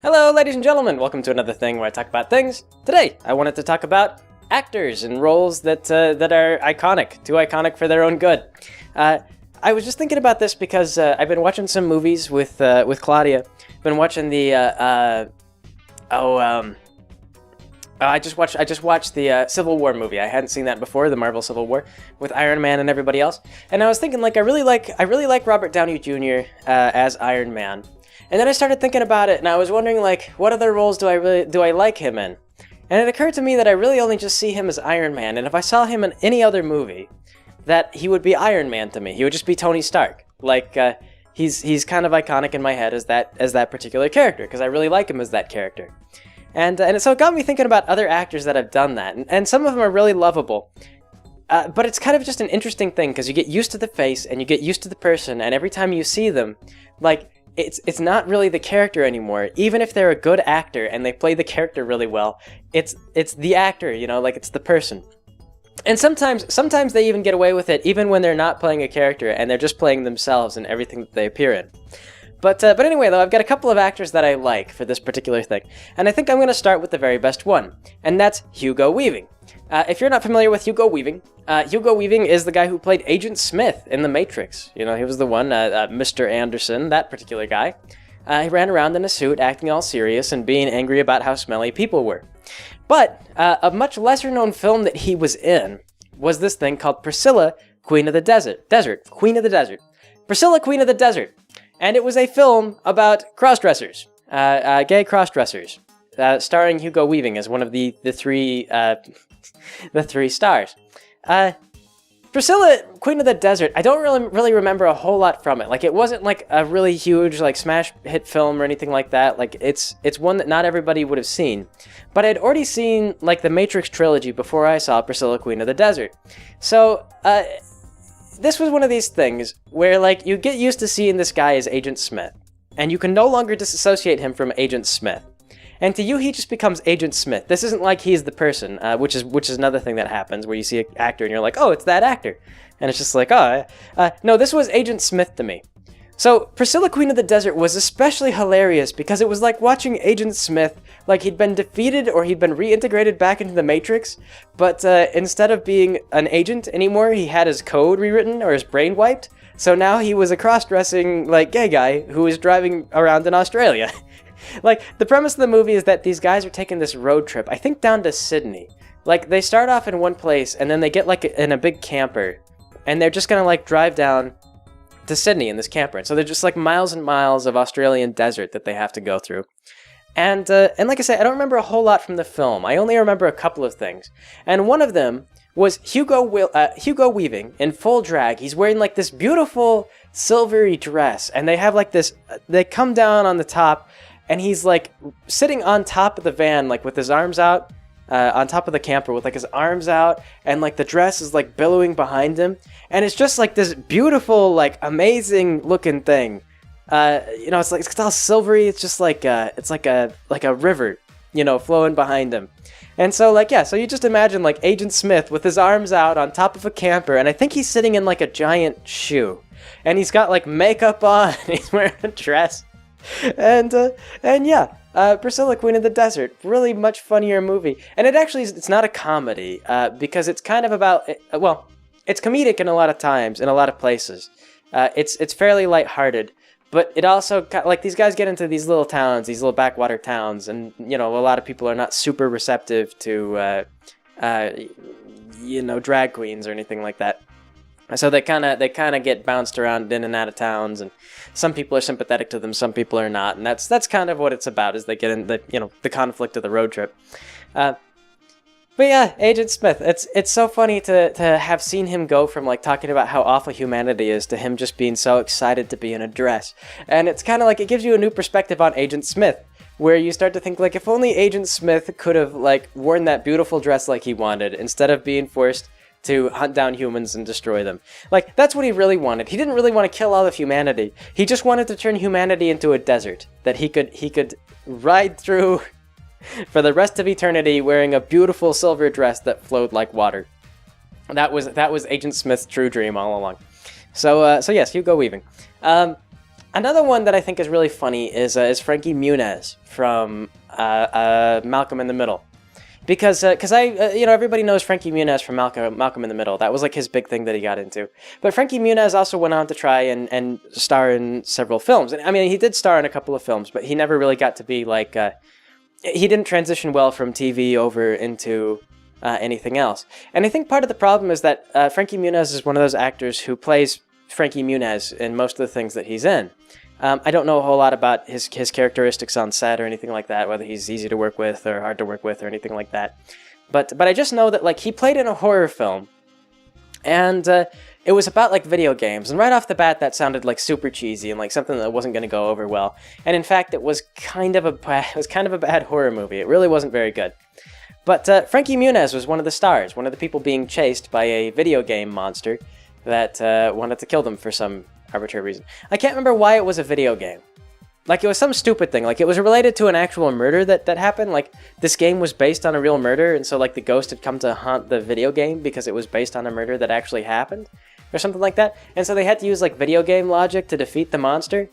Hello, ladies and gentlemen. Welcome to another thing where I talk about things. Today, I wanted to talk about actors and roles that are iconic, too iconic for their own good. I was just thinking about this because I've been watching some movies with Claudia. Been watching the I just watched the Civil War movie. I hadn't seen that before, the Marvel Civil War, with Iron Man and everybody else. And I was thinking, like, I really like Robert Downey Jr. As Iron Man. And then I started thinking about it, and I was wondering, like, what other roles do I like him in? And it occurred to me that I really only just see him as Iron Man, and if I saw him in any other movie, that he would be Iron Man to me. He would just be Tony Stark. Like, he's kind of iconic in my head as that particular character, because I really like him as that character. And so it got me thinking about other actors that have done that, and some of them are really lovable. But it's kind of just an interesting thing, because you get used to the face, and you get used to the person, and every time you see them, like, it's not really the character anymore. Even if they're a good actor and they play the character really well, it's the actor, you know, like it's the person. And sometimes they even get away with it, even when they're not playing a character and they're just playing themselves in everything that they appear in. But anyway, though, I've got a couple of actors that I like for this particular thing, and I think I'm going to start with the very best one, and that's Hugo Weaving. If you're not familiar with Hugo Weaving is the guy who played Agent Smith in The Matrix. You know, he was the one, Mr. Anderson, that particular guy. He ran around in a suit, acting all serious and being angry about how smelly people were. But a much lesser-known film that he was in was this thing called Priscilla, Queen of the Desert. Priscilla, Queen of the Desert. And it was a film about cross-dressers, gay cross-dressers, starring Hugo Weaving as one of the three stars. Priscilla, Queen of the Desert, I don't really remember a whole lot from it. Like, it wasn't like a really huge, like, smash hit film or anything like that. Like, it's one that not everybody would have seen. But I'd already seen, like, the Matrix trilogy before I saw Priscilla, Queen of the Desert. So, this was one of these things where, like, you get used to seeing this guy as Agent Smith, and you can no longer disassociate him from Agent Smith. And to you, he just becomes Agent Smith. This isn't like he's the person, which is another thing that happens, where you see an actor and you're like, oh, it's that actor. And it's just like, no, this was Agent Smith to me. So, Priscilla, Queen of the Desert was especially hilarious because it was like watching Agent Smith, like he'd been defeated or he'd been reintegrated back into the Matrix, but instead of being an agent anymore, he had his code rewritten or his brain wiped. So now he was a cross-dressing, like, gay guy who was driving around in Australia. Like, the premise of the movie is that these guys are taking this road trip, I think down to Sydney. Like, they start off in one place, and then they get, like, in a big camper, and they're just gonna, like, drive down to Sydney in this camper. And so they're just, like, miles and miles of Australian desert that they have to go through. And like I say, I don't remember a whole lot from the film. I only remember a couple of things. And one of them was Hugo Weaving in full drag. He's wearing, like, this beautiful silvery dress, and they have, like, this, they come down on the top, and he's, like, sitting on top of the van, like, with his arms out, on top of the camper, with, like, his arms out, and, like, the dress is, like, billowing behind him. And it's just, like, this beautiful, like, amazing-looking thing. You know, it's all silvery. It's just, like, it's like a river, you know, flowing behind him. And so, like, yeah, so you just imagine, like, Agent Smith with his arms out on top of a camper, and I think he's sitting in, like, a giant shoe. And he's got, like, makeup on, and he's wearing a dress. And yeah, Priscilla, Queen of the Desert, really much funnier movie. And it's not a comedy, because it's kind of about, well, it's comedic in a lot of times, in a lot of places. It's fairly lighthearted, but it also, like, these guys get into these little towns, these little backwater towns, and, you know, a lot of people are not super receptive to, you know, drag queens or anything like that. So they kind of get bounced around in and out of towns, and some people are sympathetic to them, some people are not, and that's kind of what it's about, is they get in the, you know, the conflict of the road trip. But yeah, Agent Smith, it's so funny to have seen him go from, like, talking about how awful humanity is to him just being so excited to be in a dress. And it's kind of like, it gives you a new perspective on Agent Smith, where you start to think, like, if only Agent Smith could have, like, worn that beautiful dress like he wanted, instead of being forced to hunt down humans and destroy them. Like, that's what he really wanted. He didn't really want to kill all of humanity. He just wanted to turn humanity into a desert that he could ride through for the rest of eternity wearing a beautiful silver dress that flowed like water. That was Agent Smith's true dream all along. So yes, Hugo Weaving. Another one that I think is really funny is Frankie Munez from Malcolm in the Middle. Because everybody knows Frankie Munez from Malcolm in the Middle. That was like his big thing that he got into. But Frankie Munez also went on to try and star in several films. And I mean, he did star in a couple of films, but he never really got to be like... he didn't transition well from TV over into anything else. And I think part of the problem is that Frankie Munez is one of those actors who plays Frankie Munez in most of the things that he's in. I don't know a whole lot about his characteristics on set or anything like that, whether he's easy to work with or hard to work with or anything like that. But I just know that like he played in a horror film, and it was about like video games. And right off the bat, that sounded like super cheesy and like something that wasn't going to go over well. And in fact, it was kind of a bad horror movie. It really wasn't very good. But Frankie Munez was one of the stars, one of the people being chased by a video game monster that wanted to kill them for some arbitrary reason. I can't remember why it was a video game. Like, it was some stupid thing. Like, it was related to an actual murder that happened. Like, this game was based on a real murder, and so, like, the ghost had come to haunt the video game because it was based on a murder that actually happened, or something like that. And so they had to use, like, video game logic to defeat the monster.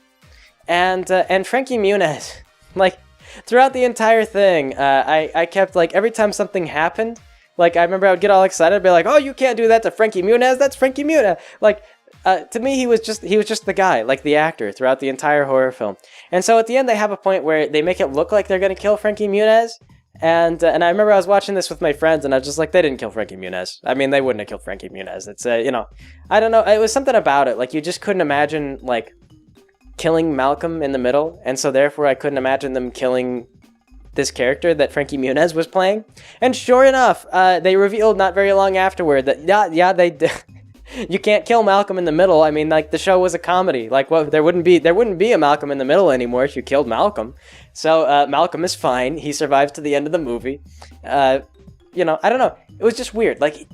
And Frankie Munez, like, throughout the entire thing, I kept, like, every time something happened, like, I remember I would get all excited, I'd be like, oh, you can't do that to Frankie Munez, that's Frankie Munez! Like, to me, he was just the guy, like the actor, throughout the entire horror film. And so at the end, they have a point where they make it look like they're going to kill Frankie Munez. And I remember I was watching this with my friends, and I was just like, they didn't kill Frankie Munez. I mean, they wouldn't have killed Frankie Munez. It's, I don't know. It was something about it. Like, you just couldn't imagine, like, killing Malcolm in the Middle. And so therefore, I couldn't imagine them killing this character that Frankie Munez was playing. And sure enough, they revealed not very long afterward that, yeah, they did. You can't kill Malcolm in the Middle. I mean, like, the show was a comedy. Like, well, there wouldn't be a Malcolm in the Middle anymore if you killed Malcolm. So Malcolm is fine. He survives to the end of the movie. I don't know. It was just weird. Like,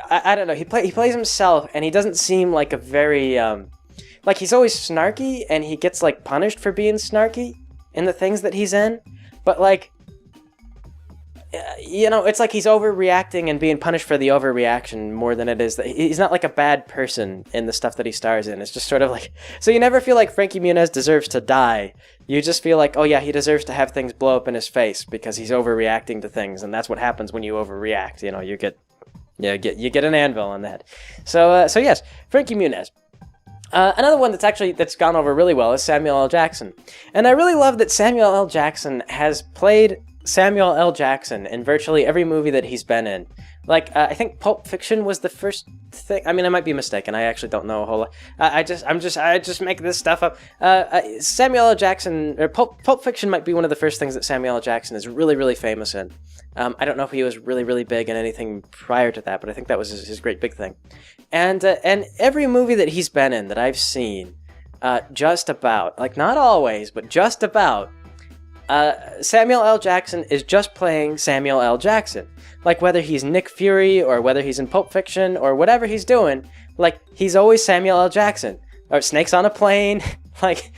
I don't know. He plays himself, and he doesn't seem like a very like, he's always snarky, and he gets like punished for being snarky in the things that he's in. But like, it's like he's overreacting and being punished for the overreaction more than it is that he's not like a bad person in the stuff that he stars in. It's just sort of like, so you never feel like Frankie Munez deserves to die. You just feel like, oh yeah, he deserves to have things blow up in his face because he's overreacting to things, and that's what happens when you overreact. You get an anvil on that. So yes, Frankie Munez. Another one that's gone over really well is Samuel L. Jackson, and I really love that Samuel L. Jackson has played Samuel L. Jackson in virtually every movie that he's been in. Like, I think Pulp Fiction was the first thing. I mean, I might be mistaken. I actually don't know a whole lot. I just make this stuff up. Samuel L. Jackson, or Pulp Fiction might be one of the first things that Samuel L. Jackson is really, really famous in. I don't know if he was really, really big in anything prior to that, but I think that was his great big thing. And every movie that he's been in that I've seen, just about, like, not always, but just about, Samuel L. Jackson is just playing Samuel L. Jackson. Like, whether he's Nick Fury, or whether he's in Pulp Fiction, or whatever he's doing, like, he's always Samuel L. Jackson. Or Snakes on a Plane. Like,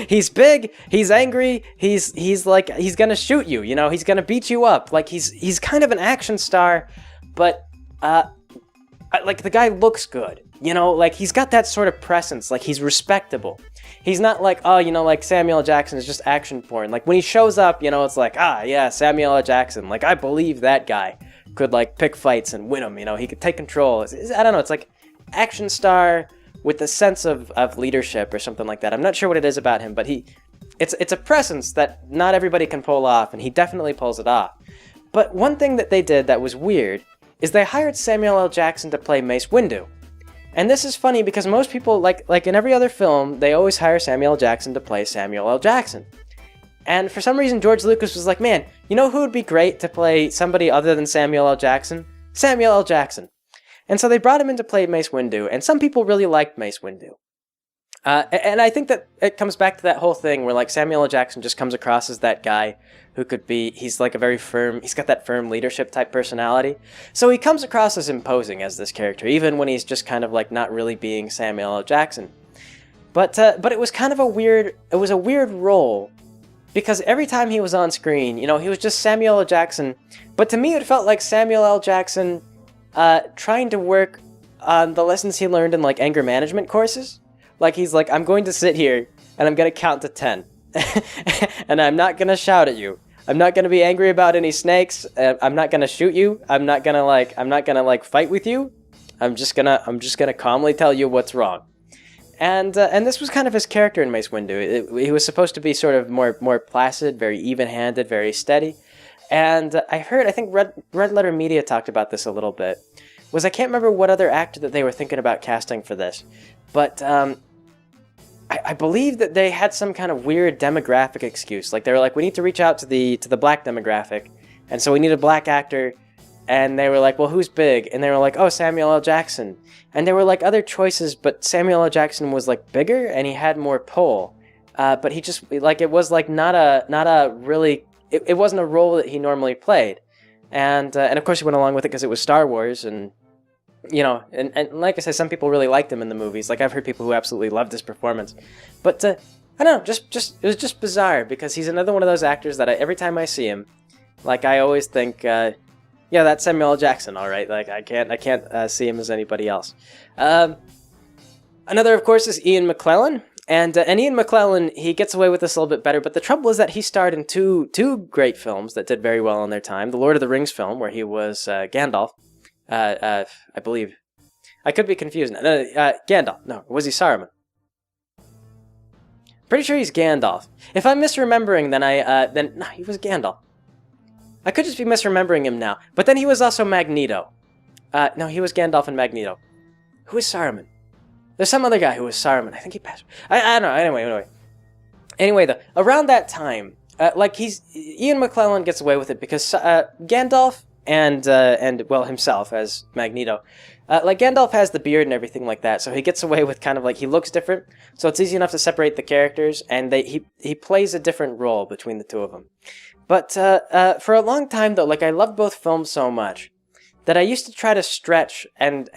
he's big, he's angry, he's like, he's gonna shoot you, he's gonna beat you up. Like, he's kind of an action star, but, like, the guy looks good. Like, he's got that sort of presence. Like, he's respectable. He's not like, like Samuel L. Jackson is just action porn. Like, when he shows up, it's like, yeah, Samuel L. Jackson. Like, I believe that guy could, like, pick fights and win them. He could take control. I don't know. It's like action star with a sense of leadership or something like that. I'm not sure what it is about him, but it's a presence that not everybody can pull off, and he definitely pulls it off. But one thing that they did that was weird is they hired Samuel L. Jackson to play Mace Windu. And this is funny because most people, like in every other film, they always hire Samuel L. Jackson to play Samuel L. Jackson. And for some reason, George Lucas was like, man, you know who would be great to play somebody other than Samuel L. Jackson? Samuel L. Jackson. And so they brought him in to play Mace Windu, and some people really liked Mace Windu. And I think that it comes back to that whole thing where, like, Samuel L. Jackson just comes across as that guy who could be, he's like a very firm, he's got that firm leadership type personality. So he comes across as imposing as this character, even when he's just kind of like not really being Samuel L. Jackson. But it was kind of a weird role, because every time he was on screen, he was just Samuel L. Jackson. But to me, it felt like Samuel L. Jackson trying to work on the lessons he learned in, like, anger management courses, Like, he's like, I'm going to sit here, and I'm going to count to 10. And I'm not going to shout at you. I'm not going to be angry about any snakes. I'm not going to shoot you. I'm not going to fight with you. I'm just gonna calmly tell you what's wrong. And this was kind of his character in Mace Windu. He was supposed to be sort of more placid, very even-handed, very steady. And I think Red Letter Media talked about this a little bit. I can't remember what other actor that they were thinking about casting for this, but I believe that they had some kind of weird demographic excuse. Like, they were like, we need to reach out to the black demographic, and so we need a black actor. And they were like, well, who's big? And they were like, oh, Samuel L. Jackson. And there were like other choices, but Samuel L. Jackson was like bigger and he had more pull. But he just, like, it was like not a really, it wasn't a role that he normally played. And of course he went along with it because it was Star Wars. And, you know, and like I said, some people really liked him in the movies. Like, I've heard people who absolutely loved his performance. But I don't know, it was just bizarre because he's another one of those actors that every time I see him, like, I always think, yeah, that's Samuel L. Jackson, all right. Like, I can't see him as anybody else. Another, of course, is Ian McKellan, and Ian McKellan, he gets away with this a little bit better. But the trouble is that he starred in two great films that did very well in their time: the Lord of the Rings film, where he was Gandalf, I believe. I could be confused. Gandalf. No, was he Saruman? Pretty sure he's Gandalf. If I'm misremembering, then no, he was Gandalf. I could just be misremembering him now. But then he was also Magneto. No, he was Gandalf and Magneto. Who is Saruman? There's some other guy who was Saruman. I think he passed. I don't know. Anyway, though, around that time, Ian McKellan gets away with it because Gandalf and himself as Magneto, Gandalf has the beard and everything like that, so he gets away with kind of like, he looks different, so it's easy enough to separate the characters, and he plays a different role between the two of them. But for a long time, though, like, I loved both films so much that I used to try to stretch and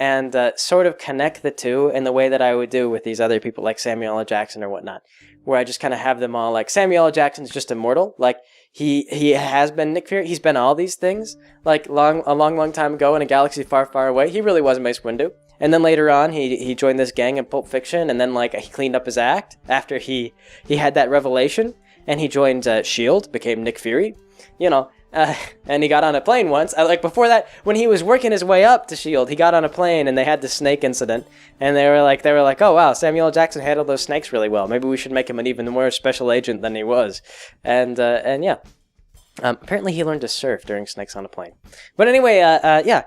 sort of connect the two in the way that I would do with these other people like Samuel L. Jackson or whatnot, where I just kind of have them all like, Samuel L. Jackson's just immortal. Like, he has been Nick Fury. He's been all these things, like, a long time ago in a galaxy far, far away. He really was Mace Windu. And then later on, he joined this gang in Pulp Fiction, and then, like, he cleaned up his act after he had that revelation. And he joined S.H.I.E.L.D., became Nick Fury, you know, and he got on a plane once. Like, before that, when he was working his way up to S.H.I.E.L.D., he got on a plane and they had the snake incident. And they were like, oh, wow, Samuel L. Jackson handled those snakes really well. Maybe we should make him an even more special agent than he was. And yeah. Apparently he learned to surf during Snakes on a Plane. But anyway, yeah.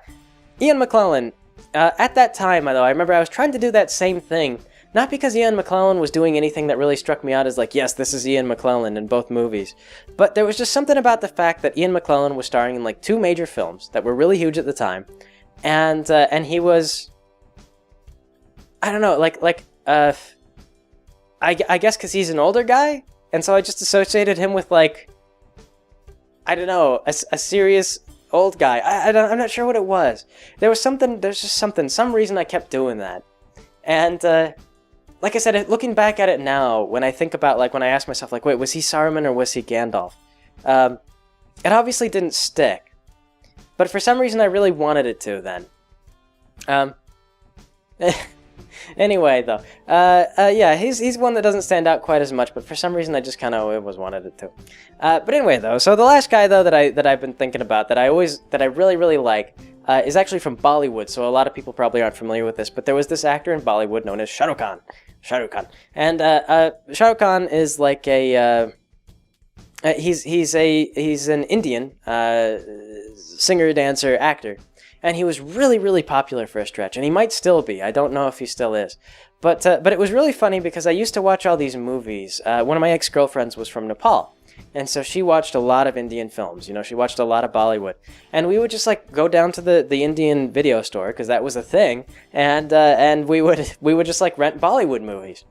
Ian McKellan, at that time, though, I remember I was trying to do that same thing. Not because Ian McKellan was doing anything that really struck me out as like, yes, this is Ian McKellan in both movies. But there was just something about the fact that Ian McKellan was starring in like 2 major films that were really huge at the time. And he was, I don't know, I guess because he's an older guy. And so I just associated him with, like, I don't know, a serious old guy. I'm not sure what it was. There's just something, some reason I kept doing that. And, like I said, looking back at it now, when I think about, like, when I ask myself, like, wait, was he Saruman or was he Gandalf? It obviously didn't stick. But for some reason, I really wanted it to then. Anyway, though, yeah, he's one that doesn't stand out quite as much, but for some reason, I just kind of always wanted it to. But anyway, though, so the last guy, though, that I've been thinking about, that I really, really like, is actually from Bollywood, so a lot of people probably aren't familiar with this, but there was this actor in Bollywood known as Shah Rukh Khan. And Shah Rukh Khan is like a he's an Indian singer, dancer, actor, and he was really, really popular for a stretch, and he might still be. I don't know if he still is, but it was really funny because I used to watch all these movies. One of my ex-girlfriends was from Nepal. And so she watched a lot of Indian films, you know, she watched a lot of Bollywood. And we would just, like, go down to the Indian video store, because that was a thing, and we would just, like, rent Bollywood movies.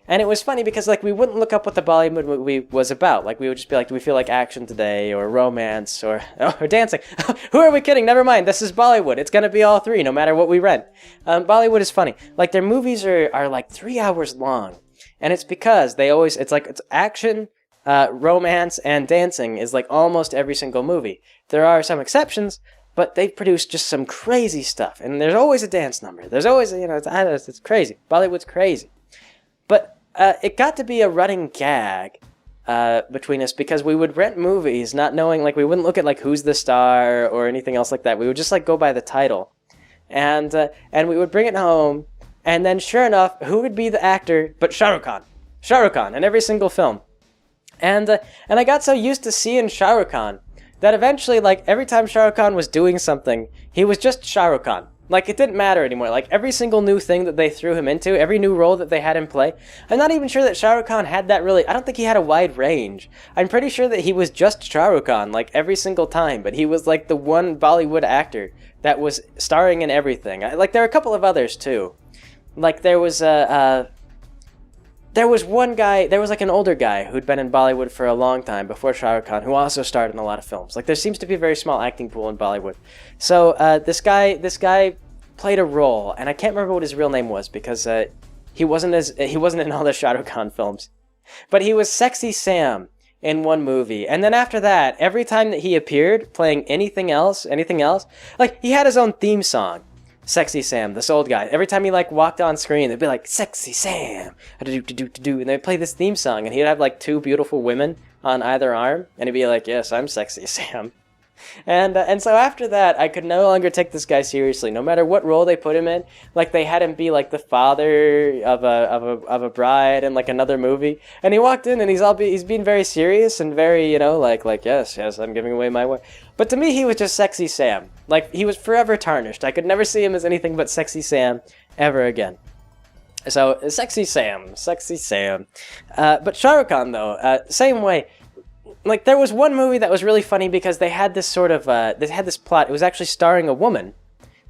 And it was funny because, like, we wouldn't look up what the Bollywood movie was about. Like, we would just be like, do we feel like action today, or romance, or dancing? Who are we kidding? Never mind, this is Bollywood. It's gonna be all 3, no matter what we rent. Bollywood is funny. Like, their movies are like 3 hours long. And it's because it's action, romance, and dancing is like almost every single movie. There are some exceptions, but they've produced just some crazy stuff. And there's always a dance number. There's always, you know, it's crazy. Bollywood's crazy. But it got to be a running gag between us because we would rent movies not knowing, like, we wouldn't look at, like, who's the star or anything else like that. We would just, like, go by the title. And we would bring it home, and then sure enough, who would be the actor but Shah Rukh Khan? Shah Rukh Khan in every single film. And I got so used to seeing Shah Rukh Khan that eventually, like, every time Shah Rukh Khan was doing something, he was just Shah Rukh Khan. Like, it didn't matter anymore. Like, every single new thing that they threw him into, every new role that they had him play, I'm not even sure that Shah Rukh Khan had that really... I don't think he had a wide range. I'm pretty sure that he was just Shah Rukh Khan, like, every single time. But he was, like, the one Bollywood actor that was starring in everything. Like, there are a couple of others, too. Like, there was one guy, there was like an older guy who'd been in Bollywood for a long time before Shah Rukh Khan, who also starred in a lot of films. Like, there seems to be a very small acting pool in Bollywood. So this guy played a role, and I can't remember what his real name was because he wasn't in all the Shah Rukh Khan films, but he was Sexy Sam in one movie. And then after that, every time that he appeared playing anything else, like, he had his own theme song. Sexy Sam, this old guy. Every time he, like, walked on screen, they'd be like, Sexy Sam, do, and they'd play this theme song, and he'd have, like, two beautiful women on either arm, and he'd be like, yes, I'm Sexy Sam. And so after that, I could no longer take this guy seriously, no matter what role they put him in. Like, they had him be, like, the father of a bride in, like, another movie, and he walked in, and he's being very serious and very, you know, like, yes, I'm giving away my way. But to me, he was just Sexy Sam. Like, he was forever tarnished. I could never see him as anything but Sexy Sam ever again. So, Sexy Sam. But Shah Rukh Khan, though, same way. Like, there was one movie that was really funny because they had this sort of, they had this plot. It was actually starring a woman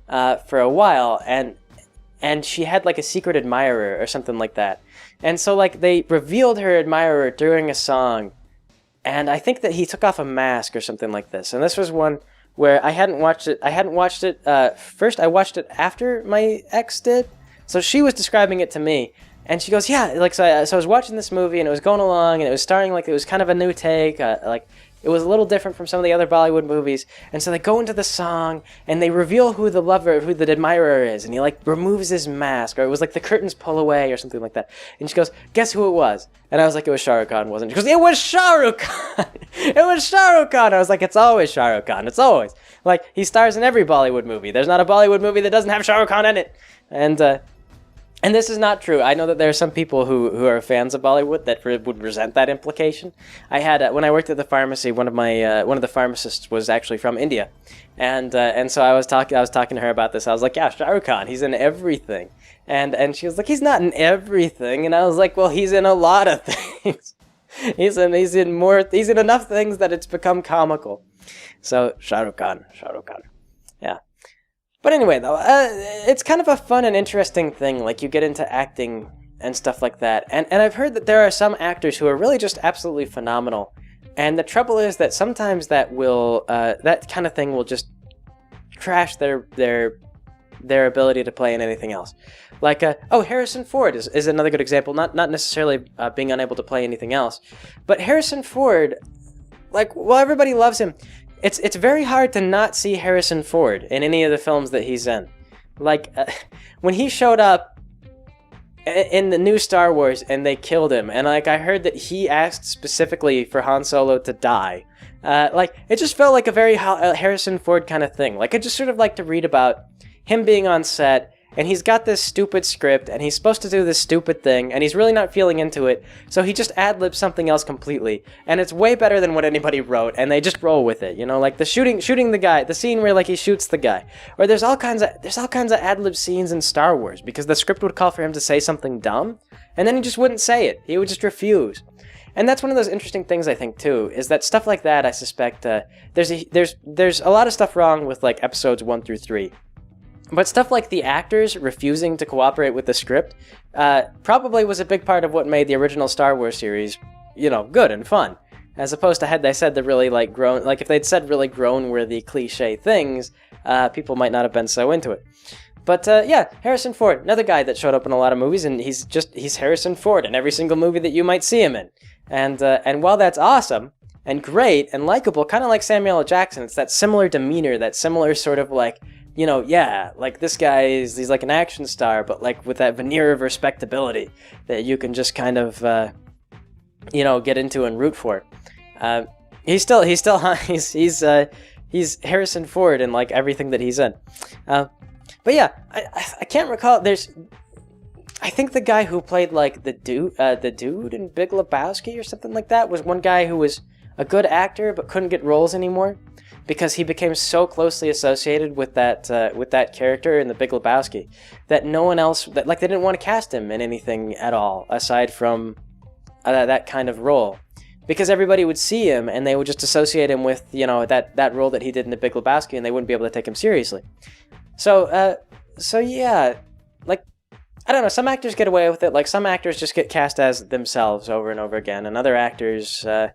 for a while, and she had, like, a secret admirer or something like that. And so, like, they revealed her admirer during a song, and I think that he took off a mask or something like this. And this was one where I hadn't watched it. First, I watched it after my ex did. So she was describing it to me. And she goes, yeah, like, so I was watching this movie, and it was going along, and it was starring, like, it was kind of a new take, like, it was a little different from some of the other Bollywood movies, and so they go into the song, and they reveal who the admirer is, and he, like, removes his mask, or it was, like, the curtains pull away, or something like that, and she goes, guess who it was? And I was like, it was Shah Rukh Khan, wasn't it? She goes, it was Shah Rukh Khan! It was Shah Rukh Khan! I was like, it's always Shah Rukh Khan, it's always. Like, he stars in every Bollywood movie. There's not a Bollywood movie that doesn't have Shah Rukh Khan in it. And this is not true. I know that there are some people who are fans of Bollywood that would resent that implication. I had when I worked at the pharmacy, one of the pharmacists was actually from India, and so I was talking to her about this. I was like, yeah, Shah Rukh Khan, he's in everything, and she was like, he's not in everything, and I was like, well, he's in a lot of things. he's in enough things that it's become comical. So Shah Rukh Khan, yeah. But anyway, though, it's kind of a fun and interesting thing. Like, you get into acting and stuff like that. And I've heard that there are some actors who are really just absolutely phenomenal. And the trouble is that sometimes that kind of thing will just trash their ability to play in anything else. Like, Harrison Ford is another good example. Not necessarily being unable to play anything else. But Harrison Ford, like, while everybody loves him, It's very hard to not see Harrison Ford in any of the films that he's in. Like, when he showed up in the new Star Wars and they killed him, and, like, I heard that he asked specifically for Han Solo to die. Like, it just felt like a very Harrison Ford kind of thing. Like, I just sort of like to read about him being on set, and he's got this stupid script, and he's supposed to do this stupid thing, and he's really not feeling into it, so he just ad-libs something else completely, and it's way better than what anybody wrote, and they just roll with it, you know, like the shooting the guy, the scene where, like, he shoots the guy, or there's all kinds of ad-lib scenes in Star Wars, because the script would call for him to say something dumb, and then he just wouldn't say it, he would just refuse. And that's one of those interesting things, I think, too, is that stuff like that, I suspect, there's a lot of stuff wrong with, like, episodes 1 through 3. But stuff like the actors refusing to cooperate with the script probably was a big part of what made the original Star Wars series, you know, good and fun. As opposed to had they said the really, like, if they'd said really grown-worthy cliche things, people might not have been so into it. But, yeah, Harrison Ford, another guy that showed up in a lot of movies, and he's Harrison Ford in every single movie that you might see him in. And while that's awesome, and great, and likable, kind of like Samuel L. Jackson, it's that similar demeanor, that similar sort of, like, you know, yeah, like this guy he's like an action star, but like with that veneer of respectability that you can just kind of, you know, get into and root for. He's Harrison Ford in like everything that he's in. But yeah, I can't recall. I think the guy who played like the dude in Big Lebowski or something like that was one guy who was a good actor but couldn't get roles anymore because he became so closely associated with that character in the Big Lebowski that no one else they didn't want to cast him in anything at all aside from that kind of role. Because everybody would see him and they would just associate him with, you know, that role that he did in the Big Lebowski, and they wouldn't be able to take him seriously. So yeah, like, I don't know, some actors get away with it. Like, some actors just get cast as themselves over and over again, and other actors, you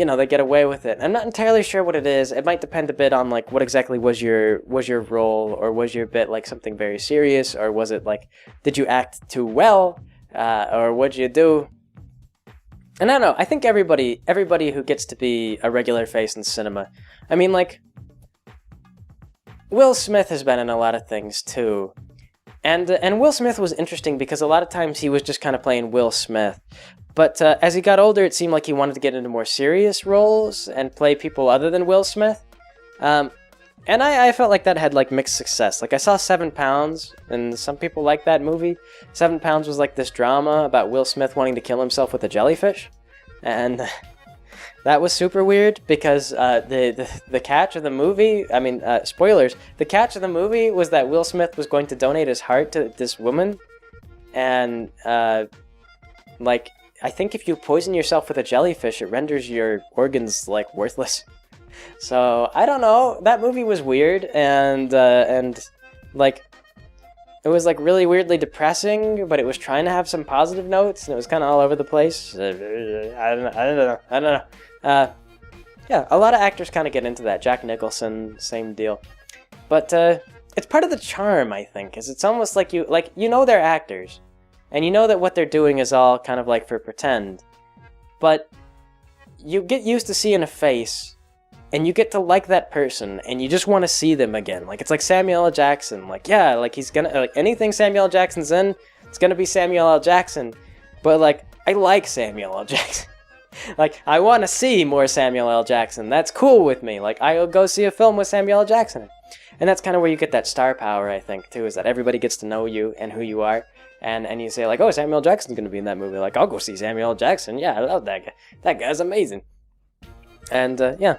know, they get away with it. I'm not entirely sure what it is. It might depend a bit on, like, what exactly was your role, or was your bit, like, something very serious, or was it, like, did you act too well, or what'd you do? And I don't know, I think everybody who gets to be a regular face in cinema, I mean, like, Will Smith has been in a lot of things, too. And Will Smith was interesting because a lot of times he was just kind of playing Will Smith. But as he got older, it seemed like he wanted to get into more serious roles and play people other than Will Smith. And I felt like that had, like, mixed success. Like, I saw 7 Pounds, and some people like that movie. 7 Pounds was, like, this drama about Will Smith wanting to kill himself with a jellyfish. And that was super weird because the catch of the movie, I mean, spoilers, the catch of the movie was that Will Smith was going to donate his heart to this woman. And, like, I think if you poison yourself with a jellyfish, it renders your organs, like, worthless. So, I don't know. That movie was weird, and like, it was, like, really weirdly depressing, but it was trying to have some positive notes, and it was kind of all over the place. I don't know. Yeah, a lot of actors kind of get into that. Jack Nicholson, same deal. But, it's part of the charm, I think, is it's almost like you know they're actors, and you know that what they're doing is all kind of, like, for pretend, but you get used to seeing a face, and you get to like that person, and you just want to see them again. Like, it's like Samuel L. Jackson. Like, yeah, like, he's gonna, like, anything Samuel L. Jackson's in, it's gonna be Samuel L. Jackson. But, like, I like Samuel L. Jackson. Like, I want to see more Samuel L. Jackson. That's cool with me. Like, I'll go see a film with Samuel L. Jackson. And that's kind of where you get that star power, I think, too, is that everybody gets to know you and who you are. And you say, like, oh, Samuel L. Jackson's gonna be in that movie. Like, I'll go see Samuel L. Jackson. Yeah, I love that guy. That guy's amazing. And, yeah.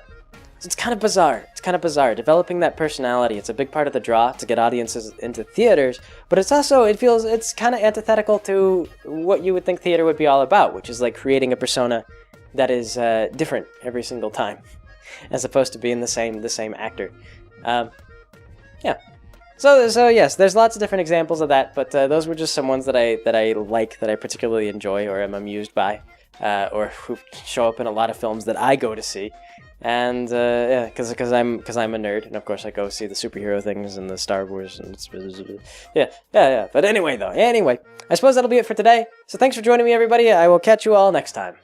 It's kind of bizarre. It's kind of bizarre. Developing that personality, it's a big part of the draw to get audiences into theaters, but it's also, it's kind of antithetical to what you would think theater would be all about, which is like creating a persona that is different every single time, as opposed to being the same actor. Yeah. So yes, there's lots of different examples of that, but those were just some ones that I like, that I particularly enjoy or am amused by, or who show up in a lot of films that I go to see. And yeah, because I'm a nerd, and of course I go see the superhero things and the Star Wars, and yeah. But anyway, I suppose that'll be it for today. So thanks for joining me, everybody. I will catch you all next time.